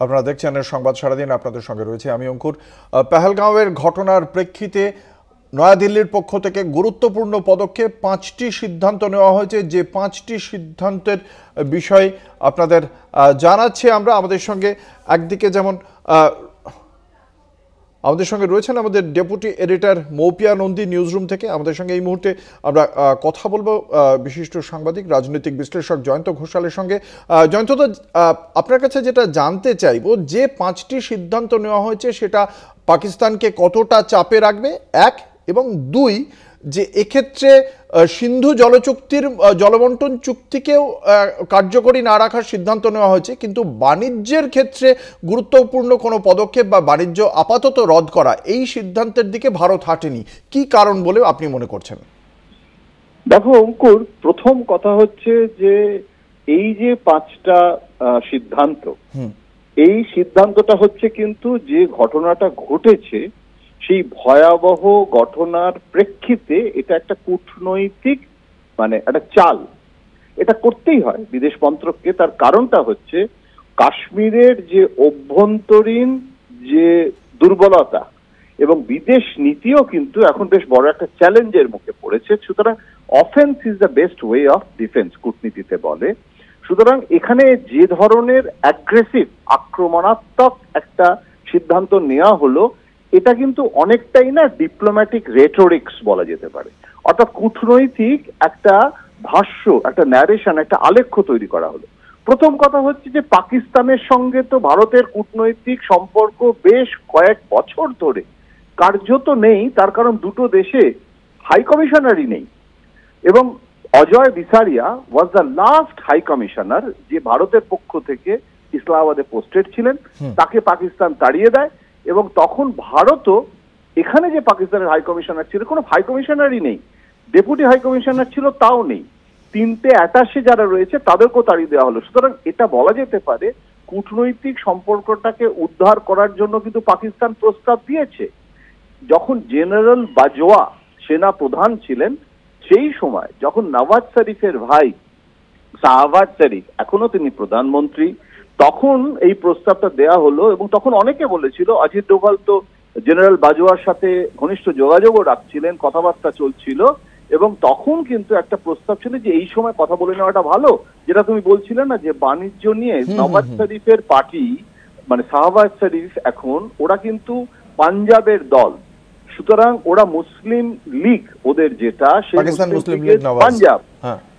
আপনারা দেখছেন সংবাদ সারাদিন, আপনাদের সঙ্গে রয়েছে আমি অঙ্কুর। পেহেলগাঁওয়ের ঘটনার প্রেক্ষিতে নয়াদিল্লির পক্ষ থেকে গুরুত্বপূর্ণ পদক্ষেপ 5টি সিদ্ধান্ত নেওয়া হয়েছে। যে 5টি সিদ্ধান্তের বিষয় আপনাদের জানাচ্ছি আমরা। আমাদের সঙ্গে একদিকে যেমন আমাদের সঙ্গে রয়েছেন আমাদের deputy editor Moupia Nandi newsroom থেকে। আমাদের সঙ্গে এই মুহূর্তে আমরা কথা বলবো বিশিষ্ট সাংবাদিক রাজনৈতিক বিশ্লেষক জয়ন্ত ঘোষালের সঙ্গে। জয়ন্ত, আপনার কাছে যেটা জানতে চাইবো, যে 5টি সিদ্ধান্ত নেওয়া হয়েছে সেটা পাকিস্তানকে কতটা চাপে রাখবে, এক, এবং দুই, যে এক্ষেত্রে সিন্ধু জলচুক্তির জলবন্টন চুক্তিকেও কার্যকরী না রাখার সিদ্ধান্ত নেওয়া হয়েছে, কিন্তু বাণিজ্যের ক্ষেত্রে গুরুত্বপূর্ণ কোনো পদক্ষেপ বা বাণিজ্য আপাতত রদ করা, এই সিদ্ধান্তের দিকে ভারত হাঁটেনি। কি কারণ বলে আপনি মনে করছেন? দেখো অঙ্কুর, প্রথম কথা হচ্ছে যে এই যে 5টা সিদ্ধান্ত, এই সিদ্ধান্তটা হচ্ছে কিন্তু যে ঘটনাটা ঘটেছে সেই ভয়াবহ ঘটনার প্রেক্ষিতে এটা একটা কূটনৈতিক একটা চাল, এটা করতেই হয় বিদেশ মন্ত্রককে। তার কারণটা হচ্ছে কাশ্মীরের যে অভ্যন্তরীণ যে দুর্বলতা এবং বিদেশ নীতিও কিন্তু এখন বেশ বড় একটা চ্যালেঞ্জের মুখে পড়েছে। সুতরাং offence is the best way of defence, কূটনীতিতে বলে। সুতরাং এখানে যে ধরনের অ্যাগ্রেসিভ আক্রমণাত্মক একটা সিদ্ধান্ত নেওয়া হলো, এটা কিন্তু অনেকটাই না ডিপ্লোম্যাটিক রেটোরিক্স বলা যেতে পারে। অর্থাৎ কূটনৈতিক একটা ভাষ্য, একটা ন্যারেশন, একটা আলেখ্য তৈরি করা হলো। প্রথম কথা হচ্ছে যে পাকিস্তানের সঙ্গে তো ভারতের কূটনৈতিক সম্পর্ক বেশ কয়েক বছর ধরে কার্যত নেই। তার কারণ দুটো দেশে হাই কমিশনারই নেই, এবং Ajay Bisaria was the last high commissioner যে ভারতের পক্ষ থেকে ইসলামাবাদে পোস্টেড ছিলেন। তাকে পাকিস্তান তাড়িয়ে দেয়, এবং তখন ভারতও এখানে যে পাকিস্তানের হাই কমিশনার ছিল, কোনো হাই কমিশনারই নেই, ডেপুটি হাই কমিশনার ছিল তাও নেই, 3টে অ্যাটাশে যারা রয়েছে তাদেরকেও তাড়িয়ে দেওয়া হলো। সুতরাং এটা বলা যেতে পারে কূটনৈতিক সম্পর্কটাকে উদ্ধার করার জন্য কিন্তু পাকিস্তান প্রস্তাব দিয়েছে। যখন জেনারেল বাজওয়া সেনা প্রধান ছিলেন, সেই সময় যখন নওয়াজ শরীফের ভাই শাহবাজ শরীফ, এখনো তিনি প্রধানমন্ত্রী, তখন এই প্রস্তাবটা দেয়া হলো। এবং তখন অনেকে বলেছিল, অজিত ডোভাল তো জেনারেল বাজওয়ার সাথে ঘনিষ্ঠ যোগাযোগও রাখছিলেন, কথাবার্তা চলছিল, এবং তখন কিন্তু একটা প্রস্তাব ছিল যে এই সময় কথা বলে নেওয়াটা ভালো। যেটা তুমি বলছিলে না, যে বাণিজ্য নিয়ে নওয়াজ শরীফের পার্টি শাহবাজ শরীফ, এখন ওরা কিন্তু পাঞ্জাবের দল, সুতরাং ওরা মুসলিম লীগ, ওদের যেটা পাঞ্জাব।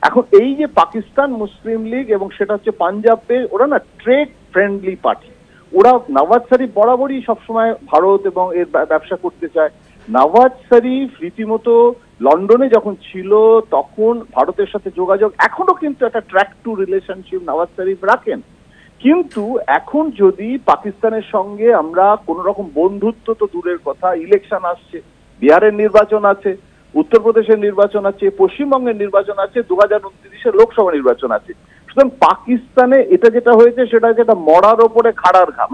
এখন এই যে পাকিস্তান মুসলিম লীগ, এবং সেটা হচ্ছে পাঞ্জাবে, ওরা না ট্রেড ফ্রেন্ডলি পার্টি। ওরা নওয়াজ শরীফ বরাবরই সবসময় ভারত এবং এর ব্যবসা করতে চায়। নওয়াজ শরীফ রীতিমতো লন্ডনে যখন ছিল তখন ভারতের সাথে যোগাযোগ, এখনো কিন্তু একটা track two relationship Nawaz Sharif রাখেন। কিন্তু এখন যদি পাকিস্তানের সঙ্গে আমরা কোন রকম বন্ধুত্ব তো দূরের কথা, ইলেকশন আসছে, বিহারের নির্বাচন আছে, উত্তরপ্রদেশের নির্বাচন আছে, পশ্চিমবঙ্গের নির্বাচন আছে, 2029-এর লোকসভা নির্বাচন আছে। সুতরাং পাকিস্তানে এটা যেটা হয়েছে সেটা যেটা মরার ওপরে খাড়ার ঘা,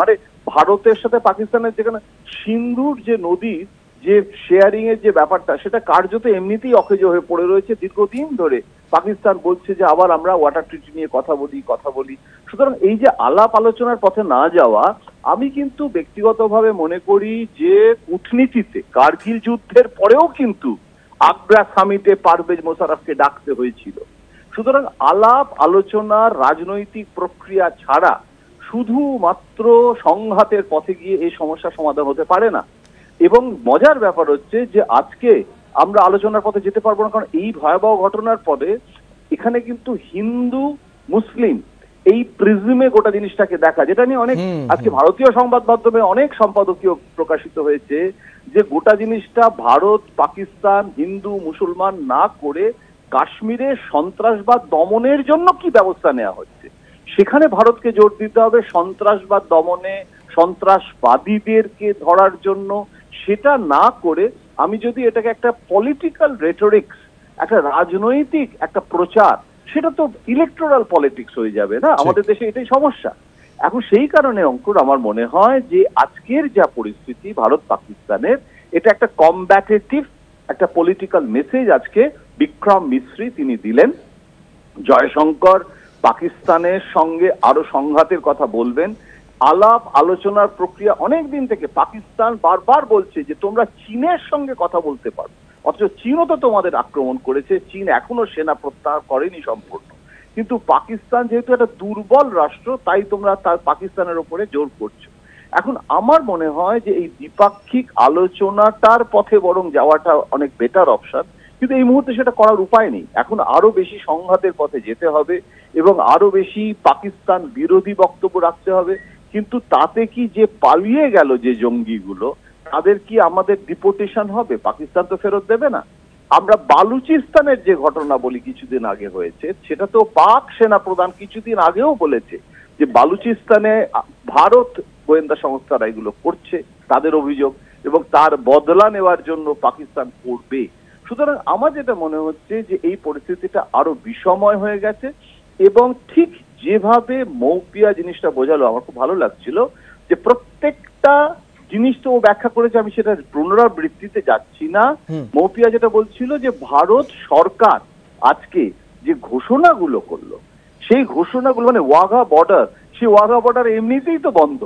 ভারতের সাথে পাকিস্তানের যেখানে সিন্ধুর যে নদীর যে শেয়ারিং এর যে ব্যাপারটা, সেটা কার্যত এমনিতেই অকেজ হয়ে পড়ে রয়েছে দীর্ঘদিন ধরে। পাকিস্তান বলছে যে আবার আমরা ওয়াটার ট্রিটি নিয়ে কথা বলি। সুতরাং এই যে আলাপ আলোচনার পথে না যাওয়া, আমি কিন্তু ব্যক্তিগতভাবে মনে করি যে কূটনীতিতে কার্গিল যুদ্ধের পরেও কিন্তু আগ্রা সামিটে পারভেজ মোশাররফকে ডাকতে হয়েছিল। সুতরাং আলাপ আলোচনার রাজনৈতিক প্রক্রিয়া ছাড়া শুধুমাত্র সংঘাতের পথে গিয়ে এই সমস্যার সমাধান হতে পারে না। এবং মজার ব্যাপার হচ্ছে যে আজকে আমরা আলোচনার পথে যেতে পারবো না, কারণ এই ভয়াবহ ঘটনার পরে এখানে কিন্তু হিন্দু মুসলিম এই প্রিজমে গোটা জিনিসটাকে দেখা, যেটা নিয়ে অনেক আজকে ভারতীয় সংবাদ মাধ্যমে অনেক সম্পাদকীয় প্রকাশিত হয়েছে, যে গোটা জিনিসটা ভারত পাকিস্তান হিন্দু মুসলমান না করে কাশ্মীরে সন্ত্রাসবাদ দমনের জন্য কি ব্যবস্থা নেওয়া হচ্ছে, সেখানে ভারতকে জোর দিতে হবে। সন্ত্রাসবাদ দমনে, সন্ত্রাসবাদীদেরকে ধরার জন্য, সেটা না করে আমি যদি এটাকে একটা পলিটিক্যাল রেটোরিক্স, একটা রাজনৈতিক একটা প্রচার, সেটা তো ইলেকটোরাল পলিটিক্স হয়ে যাবে না। আমাদের দেশে এটাই সমস্যা। এখন সেই কারণে অঙ্কুর, আমার মনে হয় যে আজকের যা পরিস্থিতি ভারত পাকিস্তানের, এটা একটা কমব্যাটেটিভ একটা পলিটিক্যাল মেসেজ আজকে বিক্রম মিশ্রি তিনি দিলেন। জয়শঙ্কর পাকিস্তানের সঙ্গে আরো সংঘাতের কথা বলবেন, আলাপ আলোচনার প্রক্রিয়া অনেক দিন থেকে পাকিস্তান বারবার বলছে যে তোমরা চীনের সঙ্গে কথা বলতে পারো, অথচ চীনও তো তোমাদের আক্রমণ করেছে, চীন এখনো সেনা প্রত্যাহার করেনি সম্পূর্ণ, কিন্তু পাকিস্তান যেহেতু একটা দুর্বল রাষ্ট্র তাই তোমরা তার পাকিস্তানের উপরে জোর করছো। এখন আমার মনে হয় যে এই দ্বিপাক্ষিক আলোচনাটার পথে বরং যাওয়াটা অনেক বেটার অপশন, কিন্তু এই মুহূর্তে সেটা করার উপায় নেই। এখন আরো বেশি সংঘাতের পথে যেতে হবে এবং আরো বেশি পাকিস্তান বিরোধী বক্তব্য রাখতে হবে, কিন্তু তাতে কি যে পালিয়ে গেল যে জঙ্গিগুলো তাদের কি আমাদের ডিপোর্টেশন হবে? পাকিস্তান তো ফেরত দেবে না। আমরা বালুচিস্তানের যে ঘটনা বলি কিছুদিন আগে হয়েছে, সেটা তো পাক সেনা প্রধান কিছুদিন আগেও বলেছে যে বালুচিস্তানে ভারত গোয়েন্দা সংস্থারা এগুলো করছে, তাদের অভিযোগ, এবং তার বদলা নেওয়ার জন্য পাকিস্তান করবে। সুতরাং আমার যেটা মনে হচ্ছে যে এই পরিস্থিতিটা আরো বিষময় হয়ে গেছে, এবং ঠিক যেভাবে মৌপিয়া জিনিসটা বোঝালো আমার খুব ভালো লাগছিল, যে প্রত্যেকটা জিনিস তো ও ব্যাখ্যা করেছে, আমি সেটা পুনরাবৃত্তিতে যাচ্ছি না। মৌপিয়া যেটা বলছিল যে ভারত সরকার আজকে যে ঘোষণাগুলো করলো, সেই ঘোষণাগুলো মানে ওয়াঘা বর্ডার, সেই ওয়াঘা বর্ডার এমনিতেই তো বন্ধ,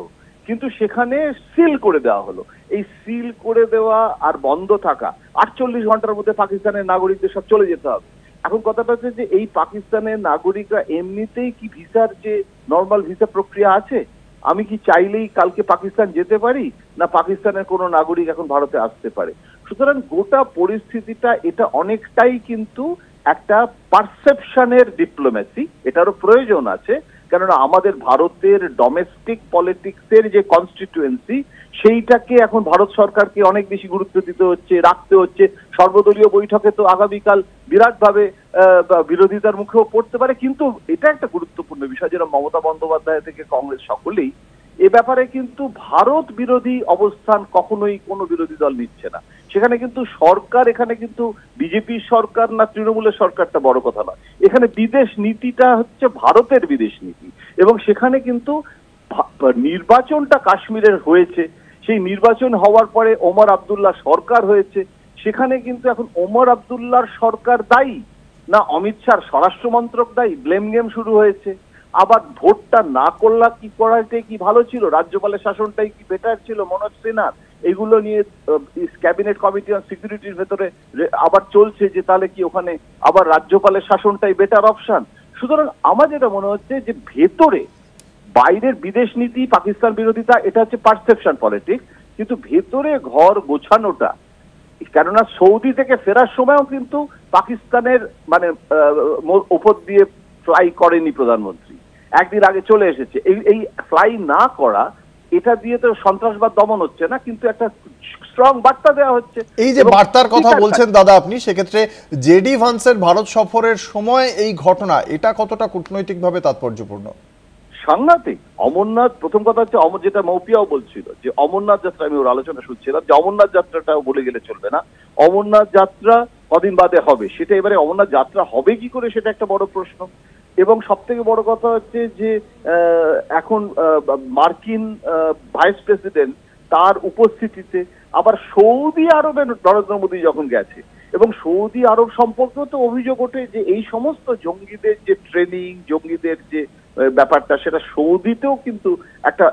কিন্তু সেখানে সিল করে দেওয়া হলো। এই সিল করে দেওয়া আর বন্ধ থাকা 48 ঘন্টার মধ্যে পাকিস্তানের নাগরিকদের সব চলে যেতে হবে। এখন কথাটা হচ্ছে যে এই পাকিস্তানের নাগরিকরা এমনিতেই কি ভিসার যে নর্মাল ভিসা প্রক্রিয়া আছে, আমি কি চাইলেই কালকে পাকিস্তান যেতে পারি, না পাকিস্তানের কোনো নাগরিক এখন ভারতে আসতে পারে? সুতরাং গোটা পরিস্থিতিটা এটা অনেকটাই কিন্তু একটা পারসেপশনের ডিপ্লোম্যাসি, এটারও প্রয়োজন আছে, কেননা আমাদের ভারতের ডোমেস্টিক পলিটিক্সের যে কনস্টিটুয়েন্সি সেইটাকে এখন ভারত সরকারকে অনেক বেশি গুরুত্ব দিতে হচ্ছে, রাখতে হচ্ছে। সর্বদলীয় বৈঠকে তো আগামীকাল বিরাটভাবে বিরোধিতার মুখেও পড়তে পারে, কিন্তু এটা একটা গুরুত্বপূর্ণ বিষয়, যেটা মমতা বন্দ্যোপাধ্যায় থেকে কংগ্রেস সকলেই এ ব্যাপারে কিন্তু ভারত বিরোধী অবস্থান কখনোই কোনো বিরোধী দল নিচ্ছে না। সেখানে কিন্তু সরকার, এখানে কিন্তু বিজেপির সরকার না তৃণমূলের সরকারটা বড় কথা নয়, এখানে বিদেশ নীতিটা হচ্ছে ভারতের বিদেশ নীতি। এবং সেখানে কিন্তু নির্বাচনটা কাশ্মীরের হয়েছে, সেই নির্বাচন হওয়ার পরে ওমর আব্দুল্লাহ সরকার হয়েছে, সেখানে কিন্তু এখন ওমর আব্দুল্লাহর সরকার দায়ী না অমিত শাহর স্বরাষ্ট্র মন্ত্রক দায়ী? ব্লেম গেম শুরু হয়েছে। আবার ভোটটা না করলা কি করাটাই কি ভালো ছিল, রাজ্যপালের শাসনটাই কি বেটার ছিল মনোজ সিনহার, এগুলো নিয়ে ক্যাবিনেট কমিটি অন সিকিউরিটির ভেতরে আবার চলছে যে তাহলে কি ওখানে আবার রাজ্যপালের শাসনটাই বেটার অপশন। সুতরাং আমার যেটা মনে হচ্ছে যে ভেতরে বাইরের বিদেশ নীতি পাকিস্তান বিরোধিতা এটা হচ্ছে পারসেপশন পলিটিক্স, কিন্তু ভেতরে ঘর গোছানোটা, কেননা সৌদি থেকে ফেরার সময়ও কিন্তু পাকিস্তানের মানে উপর দিয়ে ফ্লাই করেনি প্রধানমন্ত্রী, একদিন আগে চলে এসেছে। এই ফ্লাই না করা, এটা দিয়ে তো সন্ত্রাসবাদ দমন হচ্ছে না, কিন্তু একটা স্ট্রং বার্তা দেওয়া হচ্ছে। এই যে বার্তার কথা বলছেন দাদা আপনি, সেক্ষেত্রে জেডি ভান্সের ভারত সফরের সময় এই ঘটনা, এটা কতটা কূটনৈতিকভাবে তাৎপর্যপূর্ণ? সাংঘাতিক। অমরনাথ, প্রথম কথা হচ্ছে যেটা মৌপিয়াও বলছিল যে অমরনাথ যাত্রা, আমি ওর আলোচনা শুনছিলাম যে অমরনাথ যাত্রাটাও বলে গেলে চলবে না, অমরনাথ যাত্রা কদিন বাদে হবে, সেটা এবারে অমরনাথ যাত্রা হবে কি করে সেটা একটা বড় প্রশ্ন। এবং সব থেকে বড় কথা হচ্ছে যে এখন মার্কিন ভাইস প্রেসিডেন্ট তার উপস্থিতিতে আবার সৌদি আরবে নরেন্দ্র মোদী যখন গেছে, এবং সৌদি আরব সম্পর্কেও তো অভিযোগ ওঠে যে এই সমস্ত জঙ্গিদের যে ট্রেনিং, জঙ্গিদের যে ব্যাপারটা, সেটা সৌদিতেও কিন্তু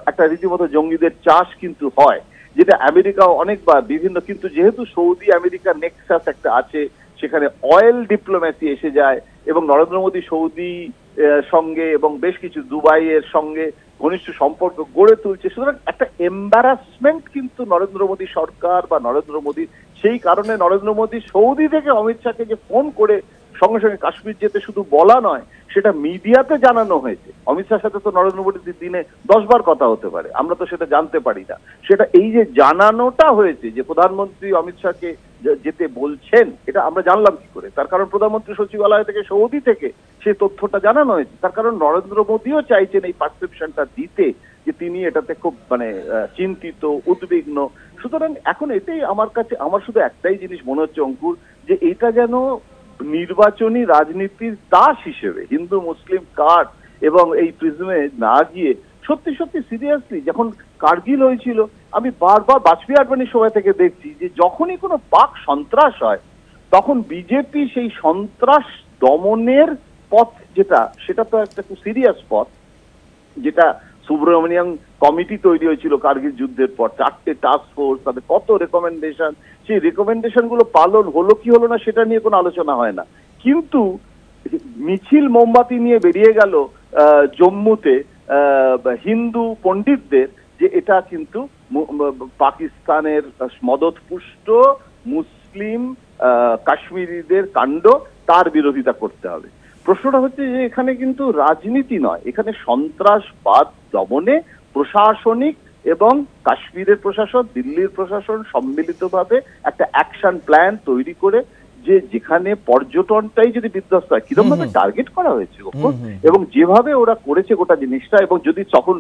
একটা রীতিমতো জঙ্গিদের চাষ কিন্তু হয়, যেটা আমেরিকা অনেকবার বিভিন্ন, কিন্তু যেহেতু সৌদি আমেরিকা নেক্সাস একটা আছে, সেখানে অয়েল ডিপ্লোম্যাসি এসে যায়, এবং নরেন্দ্র মোদী সৌদি সঙ্গে এবং বেশ কিছু দুবাইয়ের সঙ্গে ঘনিষ্ঠ সম্পর্ক গড়ে তুলছে। সুতরাং একটা এম্বারাসমেন্ট কিন্তু নরেন্দ্র মোদী সরকার বা নরেন্দ্র মোদী, সেই কারণে নরেন্দ্র মোদী সৌদি থেকে অমিত শাহকে যে ফোন করে সঙ্গে সঙ্গে কাশ্মীর যেতে শুধু বলা নয়, সেটা মিডিয়াতে জানানো হয়েছে। অমিত শাহের সাথে তো নরেন্দ্র মোদী দিনে 10 বার কথা হতে পারে, আমরা তো সেটা জানতে পারি না। সেটা এই যে জানানোটা হয়েছে যে প্রধানমন্ত্রী অমিত শাহকে যেতে বলছেন, এটা আমরা জানলাম কি করে? তার কারণ প্রধানমন্ত্রী সচিবালয় থেকে সৌদি থেকে সেই তথ্যটা জানানো হয়েছে। তার কারণ নরেন্দ্র মোদীও চাইছেন এই পারসেপশনটা দিতে যে তিনি এটাতে খুব মানে চিন্তিত, উদ্বিগ্ন। সুতরাং এখন এটাই আমার কাছে, আমার শুধু একটাই জিনিস মনে হচ্ছে অঙ্কুর, যে এটা যেন নির্বাচনী রাজনীতির দাস হিসেবে হিন্দু মুসলিম কার্ড এবং এই প্রিজমে না গিয়ে সত্যি সত্যি সিরিয়াসলি, যখন কার্গিল হয়েছিল, আমি বারবার বাজপেয়ী আডবাণীর সময় থেকে দেখছি যে যখনই কোনো পাক সন্ত্রাস হয়, তখন বিজেপি সেই সন্ত্রাস দমনের পথ যেটা, সেটা তো একটা খুব সিরিয়াস পথ, যেটা সুব্রমণিয়াম কমিটি তৈরি হয়েছিল কার্গিল যুদ্ধের পর, 4টে টাস্ক ফোর্স, তাদের কত রেকমেন্ডেশন, সেই রেকমেন্ডেশন গুলো পালন হলো কি হলো না সেটা নিয়ে কোনো আলোচনা হয় না। কিন্তু মিছিল মোমবাতি নিয়ে বেরিয়ে গেল জম্মুতে হিন্দু পণ্ডিতদের, যে এটা কিন্তু পাকিস্তানের মদতপুষ্ট মুসলিম কাশ্মীরিদের কাণ্ড, তার বিরোধিতা করতে হবে। প্রশ্নটা হচ্ছে যে এখানে কিন্তু রাজনীতি নয়, এখানে সন্ত্রাসবাদ দমনে প্রশাসনিক এবং কাশ্মীরের প্রশাসন, দিল্লির প্রশাসন সম্মিলিতভাবে একটা অ্যাকশন প্ল্যান তৈরি করে, যে যেখানে পর্যটনটাই যদি বিধ্বস্ত হয়, কিরকম ভাবে টার্গেট করা হয়েছে এবং যেভাবে ওরা করেছে গোটা জিনিসটা, এবং যদি তখন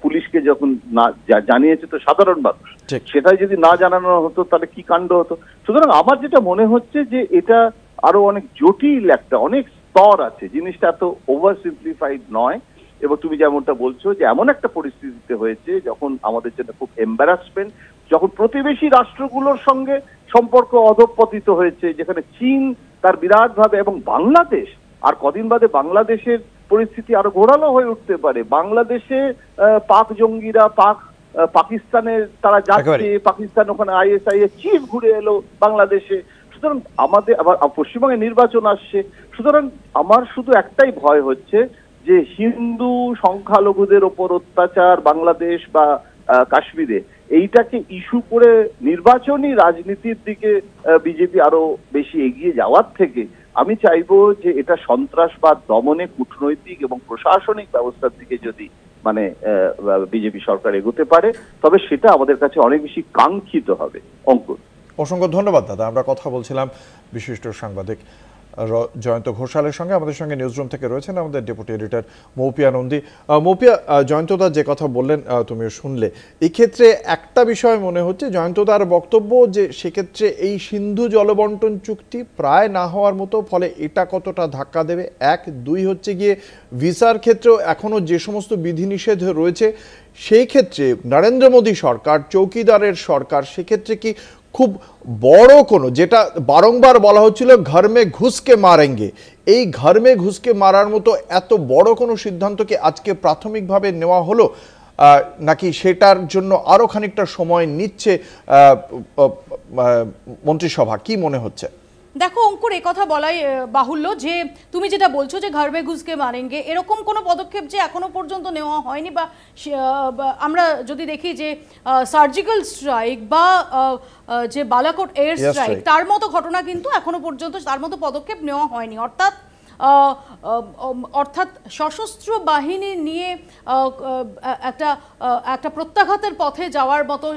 পুলিশকে যখন না জানিয়েছে তো সাধারণ মানুষ, সেটাই যদি না জানানো হতো তাহলে কি কাণ্ড হতো। সুতরাং আমার যেটা মনে হচ্ছে যে এটা আরো অনেক জটিল, একটা অনেক স্তর আছে, জিনিসটা এত ওভার সিম্পলিফাইড নয়। এবং তুমি যেমনটা বলছো যে এমন একটা পরিস্থিতিতে হয়েছে যখন আমাদের জন্য খুব এম্বারাসমেন্ট, যখন প্রতিবেশী রাষ্ট্রগুলোর সঙ্গে সম্পর্ক অধঃপতিত হয়েছে, যেখানে চীন তার বিরাটভাবে, এবং বাংলাদেশ, আর কদিন বাদে বাংলাদেশের পরিস্থিতি আরো ঘোরালো হয়ে উঠতে পারে। বাংলাদেশে পাক জঙ্গিরা পাকিস্তানের তারা যাচ্ছে, পাকিস্তান ওখানে ISI এর চিফ ঘুরে এলো বাংলাদেশে। সুতরাং আমাদের আবার পশ্চিমবঙ্গে নির্বাচন আসছে। সুতরাং আমার শুধু একটাই ভয় হচ্ছে যে হিন্দু সংখ্যালঘুদের ওপর অত্যাচার বাংলাদেশ বা কাশ্মীরে, এইটাকে ইস্যু করে নির্বাচনী রাজনীতির দিকে বিজেপি আরো বেশি এগিয়ে যাওয়ার থেকে আমি চাইবো যে এটা সন্ত্রাসবাদ দমনে কূটনৈতিক এবং প্রশাসনিক ব্যবস্থার দিকে যদি মানে বিজেপি সরকার এগোতে পারে, তবে সেটা আমাদের কাছে অনেক বেশি কাঙ্ক্ষিত হবে। অঙ্কুর, অসংখ্য ধন্যবাদ দাদা। আমরা কথা বলছিলাম বিশিষ্ট সাংবাদিক জয়ন্ত ঘোষালের সঙ্গে। আমাদের সঙ্গে নিউজরুম থেকে রয়েছেন আমাদের ডেপুটি এডিটর মৌপিয়া নন্দী। মৌপিয়া, জয়ন্তদা যে কথা বললেন তুমিও শুনলে, এক্ষেত্রে একটা বিষয় মনে হচ্ছে জয়ন্তদার বক্তব্য যে সেক্ষেত্রে এই সিন্ধু জলবন্টন চুক্তি প্রায় না হওয়ার মতো, ফলে এটা কতটা ধাক্কা দেবে, এক। দুই হচ্ছে গিয়ে ভিসার ক্ষেত্রেও এখনও যে সমস্ত বিধিনিষেধ রয়েছে সেই ক্ষেত্রে নরেন্দ্র মোদী সরকার, চৌকিদারের সরকার, সেক্ষেত্রে কি খুব বড় কোনো, যেটা বারংবার বলা হচ্ছিল ঘর মে ঘুষকে মারেঙ্গে, এই ঘর মে ঘুষকে মারার মতো এত বড় কোনো সিদ্ধান্ত কি আজকে প্রাথমিকভাবে নেওয়া হলো, নাকি সেটার জন্য আরো খানিকটা সময় নিচ্ছে মন্ত্রিসভা? কি মনে হচ্ছে? দেখো অঙ্কুর, এই কথা বলাই বাহুল্য যে তুমি যেটা বলছো যে ঘর মে ঘুষকে মারেঙ্গে, এরকম কোনো পদক্ষেপ যে এখনো পর্যন্ত নেওয়া হয়নি, বা আমরা যদি দেখি যে সার্জিক্যাল স্ট্রাইক বা যে বালাকোট এয়ার স্ট্রাইক, তার মতো ঘটনা কিন্তু এখনো পর্যন্ত তার মতো পদক্ষেপ নেওয়া হয়নি। অর্থাৎ সশস্ত্র বাহিনী নিয়ে একটা প্রত্যাঘাতের পথে যাওয়ার মতো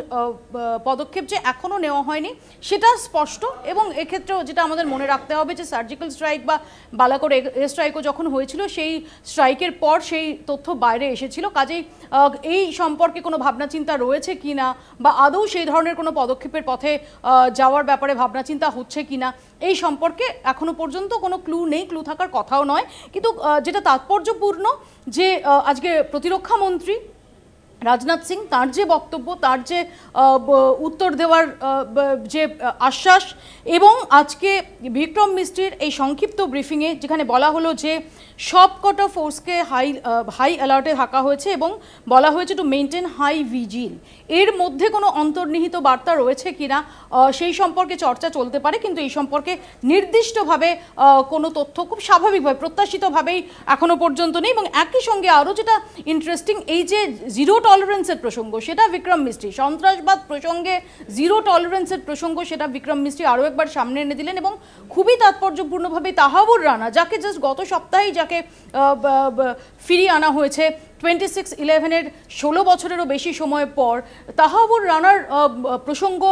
পদক্ষেপ যে এখনো নেওয়া হয়নি সেটা স্পষ্ট। এবং এক্ষেত্রেও যেটা আমাদের মনে রাখতে হবে যে সার্জিক্যাল স্ট্রাইক বা বালাকোট এয়ার স্ট্রাইকও যখন হয়েছিল, সেই স্ট্রাইকের পর সেই তথ্য বাইরে এসেছিল। কাজেই এই সম্পর্কে কোনো ভাবনা চিন্তা রয়েছে কিনা, বা আদৌ সেই ধরনের কোনো পদক্ষেপের পথে যাওয়ার ব্যাপারে ভাবনা চিন্তা হচ্ছে কিনা, এই সম্পর্কে এখনো পর্যন্ত কোনো ক্লু নেই, ক্লু থাকার কথাও নয়। কিন্তু যেটা তাৎপর্যপূর্ণ যে আজকে প্রতিরক্ষা মন্ত্রী রাজনাথ সিং, তার যে বক্তব্য, তার যে উত্তর দেওয়ার যে আশ্বাস, এবং আজকে বিক্রম মিস্ত্রির এই সংক্ষিপ্ত ব্রিফিংয়ে যেখানে বলা হলো যে সবকটা ফোর্সকে হাই অ্যালার্টে থাকা হয়েছে এবং বলা হয়েছে টু মেনটেন হাই ভিজিল, এর মধ্যে কোনো অন্তর্নিহিত বার্তা রয়েছে কিনা সেই সম্পর্কে চর্চা চলতে পারে। কিন্তু এই সম্পর্কে নির্দিষ্টভাবে কোনো তথ্য খুব স্বাভাবিকভাবে প্রত্যাশিতভাবেই এখনো পর্যন্ত নেই। এবং একই সঙ্গে আরও যেটা ইন্টারেস্টিং, এই যে জিরো টলারেন্সের প্রসঙ্গ, সেটা বিক্রম মিস্ত্রি, সন্ত্রাসবাদ প্রসঙ্গে জিরো টলারেন্সের প্রসঙ্গ, সেটা বিক্রম মিস্ত্রি আরও একবার সামনে এনে দিলেন। এবং খুবই তাৎপর্যপূর্ণভাবে তাহাবুর রানা, যাকে জাস্ট গত সপ্তাহেই যাকে ফিরিয়ে আনা হয়েছে 26/11-এর 16 বছরেরও বেশি সময় পর, তাহাবুর রানার প্রসঙ্গ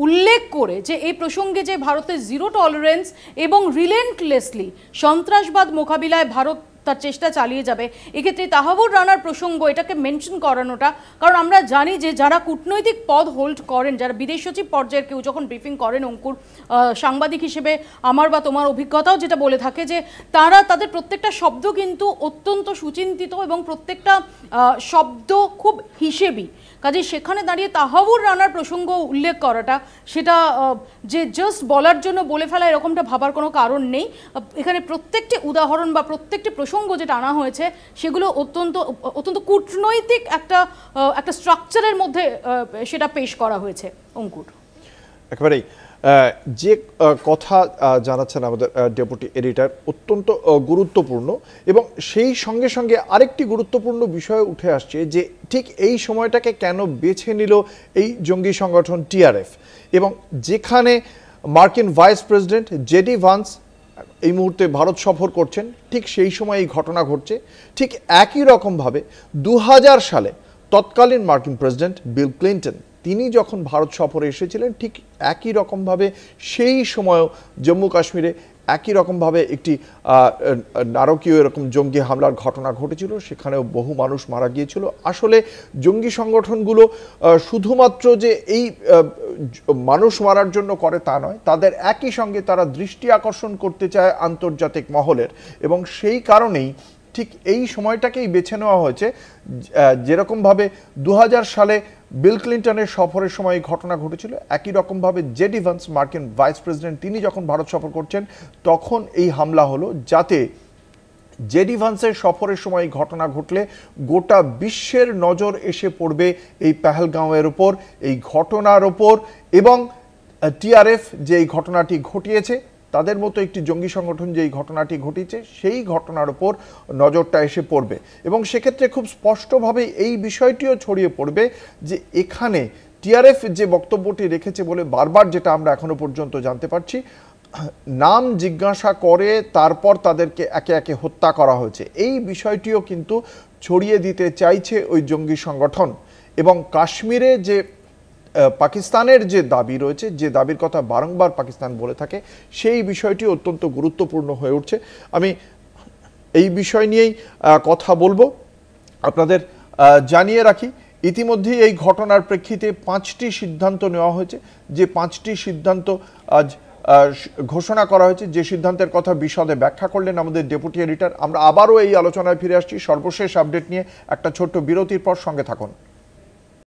উল্লেখ করে যে এই প্রসঙ্গে যে ভারতের জিরো টলারেন্স এবং রিলেন্টলেসলি সন্ত্রাসবাদ মোকাবিলায় ভারত তার চেষ্টা চালিয়ে যাবে, এক্ষেত্রে তাহাবুর রানার প্রসঙ্গ, এটাকে মেনশন করানোটা, কারণ আমরা জানি যে যারা কূটনৈতিক পদ হোল্ড করেন, যারা বিদেশ সচিব পর্যায়ের কেউ যখন ব্রিফিং করেন, অঙ্কুর, সাংবাদিক হিসেবে আমার বা তোমার অভিজ্ঞতাও যেটা বলে থাকে যে তাদের প্রত্যেকটা শব্দ কিন্তু অত্যন্ত সুচিন্তিত এবং প্রত্যেকটা শব্দ খুব হিসেবি। কাজে সেখানে দাঁড়িয়ে তাহাবুর রানার প্রসঙ্গ উল্লেখ করাটা, সেটা যে জাস্ট বলার জন্য বলে ফেলা এরকমটা ভাবার কোনো কারণ নেই। এখানে প্রত্যেকটি উদাহরণ বা প্রত্যেকটি প্রসঙ্গ প্রসঙ্গ যেটা আনা হয়েছে সেগুলো অত্যন্ত কূটনৈতিক একটা স্ট্রাকচারের মধ্যে সেটা পেশ করা হয়েছে। অঙ্কুর, একেবারেই যে কথা জানাচ্ছেন আমাদের ডেপুটি এডিটর অত্যন্ত গুরুত্বপূর্ণ, এবং সেই সঙ্গে সঙ্গে আরেকটি গুরুত্বপূর্ণ বিষয় উঠে আসছে যে ঠিক এই সময়টাকে কেন বেছে নিল এই জঙ্গি সংগঠন টিআরএফ, এবং যেখানে মার্কিন ভাইস প্রেসিডেন্ট জেডি ভান্স এই মুহূর্তে ভারত সফর করছেন, ঠিক সেই সময় এই ঘটনা ঘটছে। ঠিক একই রকমভাবে 2000 সালে তৎকালীন মার্কিন প্রেসিডেন্ট বিল ক্লিন্টন তিনি যখন ভারত সফরে এসেছিলেন, ঠিক একই রকমভাবে সেই সময়ও জম্মু কাশ্মীরে একই রকমভাবে একটি নারকীয় এরকম জঙ্গি হামলার ঘটনা ঘটেছিল, সেখানেও বহু মানুষ মারা গিয়েছিল। আসলে জঙ্গি সংগঠনগুলো শুধুমাত্র যে এই মানুষ মারার জন্য করে তা নয়, তাদের একই সঙ্গে তারা দৃষ্টি আকর্ষণ করতে চায় আন্তর্জাতিক মহলের, এবং সেই কারণেই ঠিক এই সময়টাকেই বেছে নেওয়া হয়েছে। যেরকমভাবে 2000 সালে বিল ক্লিন্টনের সফরের সময় ঘটনা ঘটেছিল, একই রকমভাবে জেডি ভান্স মার্কিন ভাইস প্রেসিডেন্ট তিনি যখন ভারত সফর করছেন তখন এই হামলা হলো, যাতে জেডি ভান্সের সফরের সময় ঘটনা ঘটলে গোটা বিশ্বের নজর এসে পড়বে এই পেহেলগাঁওয়ের ওপর, এই ঘটনার ওপর, এবং টিআরএফ যে এই ঘটনাটি ঘটিয়েছে তাদের মতো একটি জঙ্গি সংগঠন যে এই ঘটনাটি ঘটিয়েছে সেই ঘটনার উপর নজরটা এসে পড়বে, এবং সেক্ষেত্রে খুব স্পষ্টভাবে এই বিষয়টিও ছড়িয়ে পড়বে যে এখানে টিআরএফ যে বক্তব্যটি রেখেছে বলে বারবার যেটা আমরা এখনো পর্যন্ত জানতে পারছি, নাম জিজ্ঞাসা করে তারপর তাদেরকে একে একে হত্যা করা হয়েছে, এই বিষয়টিও কিন্তু ছড়িয়ে দিতে চাইছে ওই জঙ্গি সংগঠন। এবং কাশ্মীরে যে পাকিস্তানের যে দাবি রয়েছে, যে দাবির কথা বারংবার পাকিস্তান বলে থাকে, সেই বিষয়টি অত্যন্ত গুরুত্বপূর্ণ হয়ে উঠছে। আমি এই বিষয় নিয়েই কথা বলবো। আপনাদের জানিয়ে রাখি, ইতিমধ্যেই এই ঘটনার প্রেক্ষিতে 5টি সিদ্ধান্ত নেওয়া হয়েছে, যে 5টি সিদ্ধান্ত আজ ঘোষণা করা হয়েছে, যে সিদ্ধান্তের কথা বিশদে ব্যাখ্যা করলেন আমাদের ডেপুটি এডিটর। আমরা আবারও এই আলোচনায় ফিরে আসছি সর্বশেষ আপডেট নিয়ে একটা ছোট্ট বিরতির পর। সঙ্গে থাকুন।